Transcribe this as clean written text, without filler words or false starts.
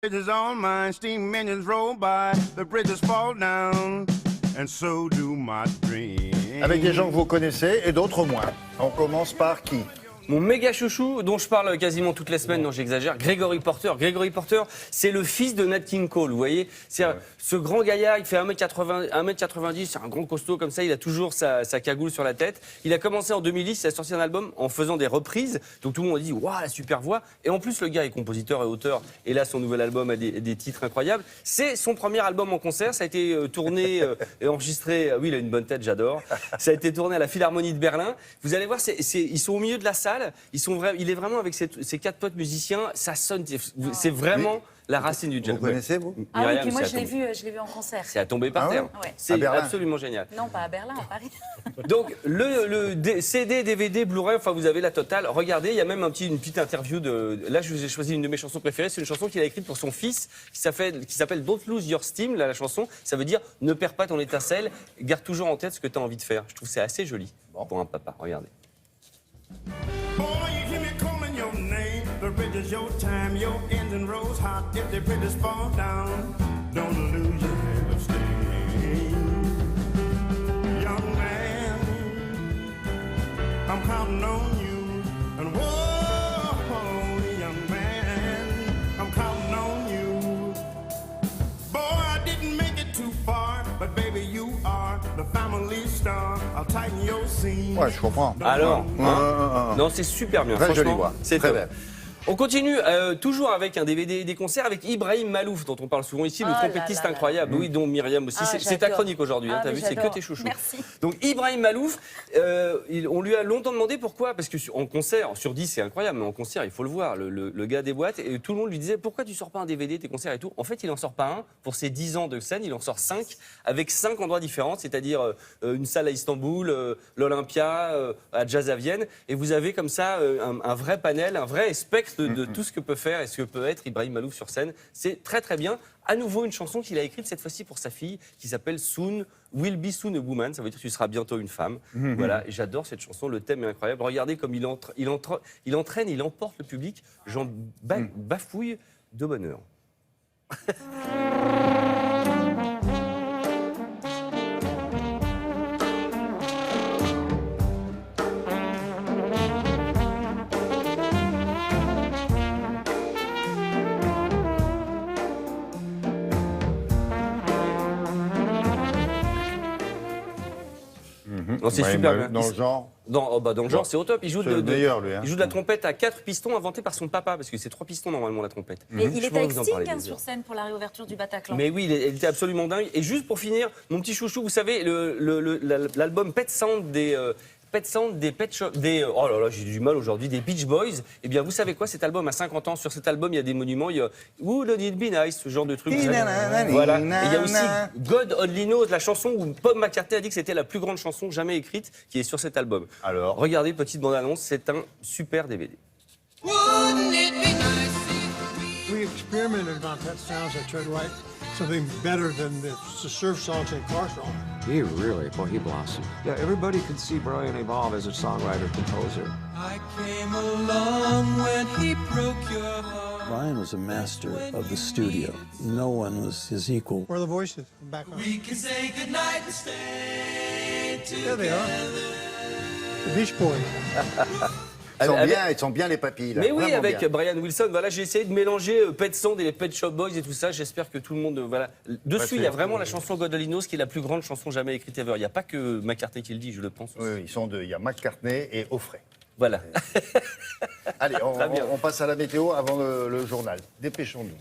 Bridges on mine, steam engines roll by, the bridges fall down, and so do my dreams. Avec des gens que vous connaissez et d'autres moins. On commence par qui? Mon méga chouchou, dont je parle quasiment toutes les semaines, non j'exagère, Gregory Porter. Gregory Porter, c'est le fils de Nat King Cole, vous voyez. C'est ce grand gaillard, il fait 1m90, c'est un grand costaud comme ça, il a toujours sa cagoule sur la tête. Il a commencé en 2010, il a sorti un album en faisant des reprises, donc tout le monde a dit « Waouh, la super voix !» Et en plus, le gars est compositeur et auteur, et là, son nouvel album a des titres incroyables. C'est son premier album en concert, ça a été tourné et enregistré, oui, il a une bonne tête, j'adore. Ça a été tourné à la Philharmonie de Berlin. Vous allez voir, ils sont au milieu de la salle. Il est vraiment avec ses quatre potes musiciens, ça sonne, c'est vraiment la racine du jazz. Vous connaissez, vous? Ah oui, Myriam, puis moi c'est je l'ai vu en concert. C'est à tomber par Ah terre. ouais C'est À absolument génial. Non, pas à Berlin, à Paris. Donc, CD, DVD, Blu-ray, enfin, vous avez la totale. Regardez, il y a même une petite interview de... Là, je vous ai choisi une de mes chansons préférées. C'est une chanson qu'il a écrite pour son fils, qui s'appelle Don't Lose Your Steam, là, la chanson. Ça veut dire, ne perds pas ton étincelle, garde toujours en tête ce que tu as envie de faire. Je trouve que c'est assez joli pour un papa. Regardez. Boy, you hear me calling your name, the bridges your time, your engine rolls hot, if the bridges fall down, don't lose your steam. Young man, I'm counting on you, and whoa, young man, I'm counting on you. Boy, I didn't make it too far, but baby, you are the family star. I'll tighten your seam. Ouais, je comprends. Alors, non, c'est super bien. Très Franchement, jolie voix. c'est Très top. belle. On continue toujours avec un DVD des concerts avec Ibrahim Malouf, dont on parle souvent ici, le Ah trompettiste là là incroyable, oui, dont Myriam aussi. Ah, C'est ta j'adore. chronique aujourd'hui, Ah, t'as mais vu, c'est que j'adore. tes chouchous. Merci. Donc Ibrahim Malouf, on lui a longtemps demandé pourquoi, parce que en concert, sur 10 c'est incroyable, mais en concert il faut le voir, le gars des boîtes, et tout le monde lui disait pourquoi tu sors pas un DVD, tes concerts et tout. En fait il en sort pas un, pour ses 10 ans de scène, il en sort 5, avec 5 endroits différents, c'est-à-dire une salle à Istanbul, l'Olympia, à Jazz à Vienne, et vous avez comme ça un vrai panel, un vrai spectre de tout ce que peut faire et ce que peut être Ibrahim Malouf sur scène. C'est très très bien. À nouveau une chanson qu'il a écrite cette fois-ci pour sa fille, qui s'appelle Soon, Will Be Soon a Woman, ça veut dire que tu seras bientôt une femme. Voilà, et j'adore cette chanson, le thème est incroyable. Regardez comme il entraîne, il emporte le public, j'en bafouille de bonheur. Non, c'est Ouais, super mais bien. dans le genre. Dans le genre, c'est au top. Il joue, C'est le meilleur, lui, hein. il joue de la trompette à 4 pistons inventée par son papa, parce que c'est 3 pistons normalement la trompette. Mais il Je était pourrais avec vous en Sting parler hein, des sur heures. scène pour la réouverture du Bataclan. Mais oui, il était absolument dingue. Et juste pour finir, mon petit chouchou, vous savez, l'album Pet Sound des Pet Shop, oh là là, j'ai du mal aujourd'hui, des Beach Boys. Eh bien, vous savez quoi, cet album a 50 ans. Sur cet album, il y a des monuments. Il y a Wouldn't It Be Nice, ce genre de truc. Voilà. Et il y a aussi God Only Knows, la chanson où Paul McCartney a dit que c'était la plus grande chanson jamais écrite, qui est sur cet album. Alors. Regardez, petite bande-annonce, c'est un super DVD. Wouldn't it be nice if We experimented about Pet Sounds. I tried to write something better than the surf songs and car songs. He blossomed. Yeah, everybody could see Brian evolve as a songwriter-composer. I came along when he broke your heart? Brian was a master of the studio. No one was his equal. Where are the voices? Background. We can say goodnight and stay There they together. are. The Beach Boys. Ils sont bien les papilles. Là. Mais oui, Vraiment avec bien. Brian Wilson, voilà, j'ai essayé de mélanger Pet Sound et les Pet Shop Boys et tout ça. J'espère que tout le monde, voilà. Dessus, il y a vraiment la chanson God Only Knows, qui est la plus grande chanson jamais écrite ever. Il n'y a pas que McCartney qui le dit, je le pense. Oui, oui, ils sont deux. Il y a McCartney et Offray. Voilà. Allez, Très bien. on passe à la météo avant le journal. Dépêchons-nous.